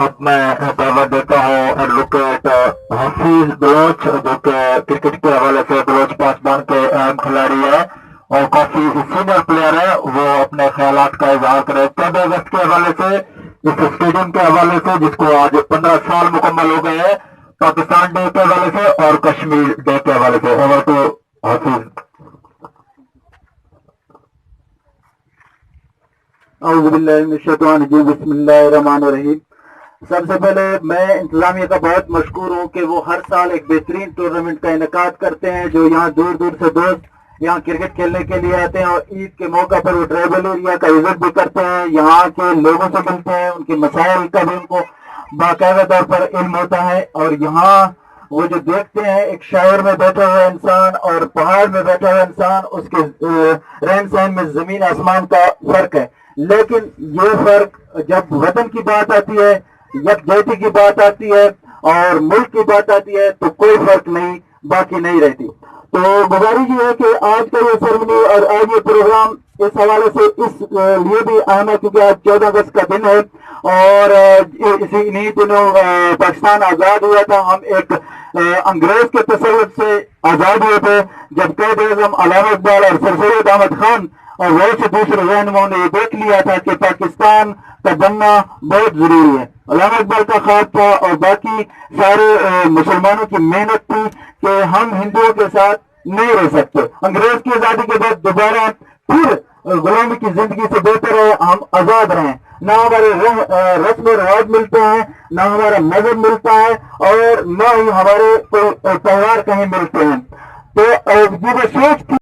اب میں دعوت دیتا ہوں ایڈوکیٹ حفیظ بلوچ، جو کہ کرکٹ کے حوالے سے بلوچ پاسبان کے اہم کھلاڑی ہے اور کافی سینئر پلیئر ہے، وہ اپنے خیالات کا اظہار کرے 14 اگست کے حوالے سے، اس اسٹیڈیم کے حوالے سے جس کو آج 15 سال مکمل ہو گئے ہیں، پاکستان ڈے کے حوالے سے اور کشمیر ڈے کے حوالے سے۔ Over to Hafeez. اعوذ باللہ من الشیطان الرجیم، بسم اللہ الرحمن الرحیم۔ سب سے پہلے میں انتظامیہ کا بہت مشکور ہوں کہ وہ ہر سال ایک بہترین ٹورنامنٹ کا انعقاد کرتے ہیں، جو یہاں دور دور سے دوست یہاں کرکٹ کھیلنے کے لیے آتے ہیں، اور عید کے موقع پر وہ ٹرائبل ایریا کا وزٹ بھی کرتے ہیں، یہاں کے لوگوں سے ملتے ہیں، ان کے مسائل کا بھی ان کو باقاعدہ طور پر علم ہوتا ہے، اور یہاں وہ جو دیکھتے ہیں ایک شہر میں بیٹھا ہوا انسان اور پہاڑ میں بیٹھا ہوا انسان، اس کے رہن سہن میں زمین آسمان کا فرق ہے، لیکن یہ فرق جب وطن کی بات آتی ہے، یکجہتی کی بات آتی ہے اور ملک کی بات آتی ہے تو کوئی فرق نہیں باقی نہیں رہتی۔ تو گزارش یہ ہے کہ آج کا یہ سیرمنی اور آج یہ پروگرام اس حوالے سے اس لیے بھی اہم ہے کیونکہ آج 14 اگست کا دن ہے، اور انہی دنوں پاکستان آزاد ہوا تھا۔ ہم ایک انگریز کے تسلط سے آزاد ہوئے تھے جب قائد اعظم علامہ اقبال اور سر سید احمد خان اور وہ سے دوسرے رہنماؤں نے یہ دیکھ لیا تھا کہ پاکستان کا بننا بہت ضروری ہے۔ علامہ اقبال کا خواب تھا اور باقی سارے مسلمانوں کی محنت تھی کہ ہم ہندوؤں کے ساتھ نہیں رہ سکتے، انگریز کی آزادی کے بعد دوبارہ پھر غلامی کی زندگی سے بہتر ہے ہم آزاد رہیں، نہ ہمارے رسم و رواج ملتے ہیں، نہ ہمارا مذہب ملتا ہے، اور نہ ہی ہمارے کوئی تہوار کہیں ملتے ہیں۔ تو یہ سوچ تھی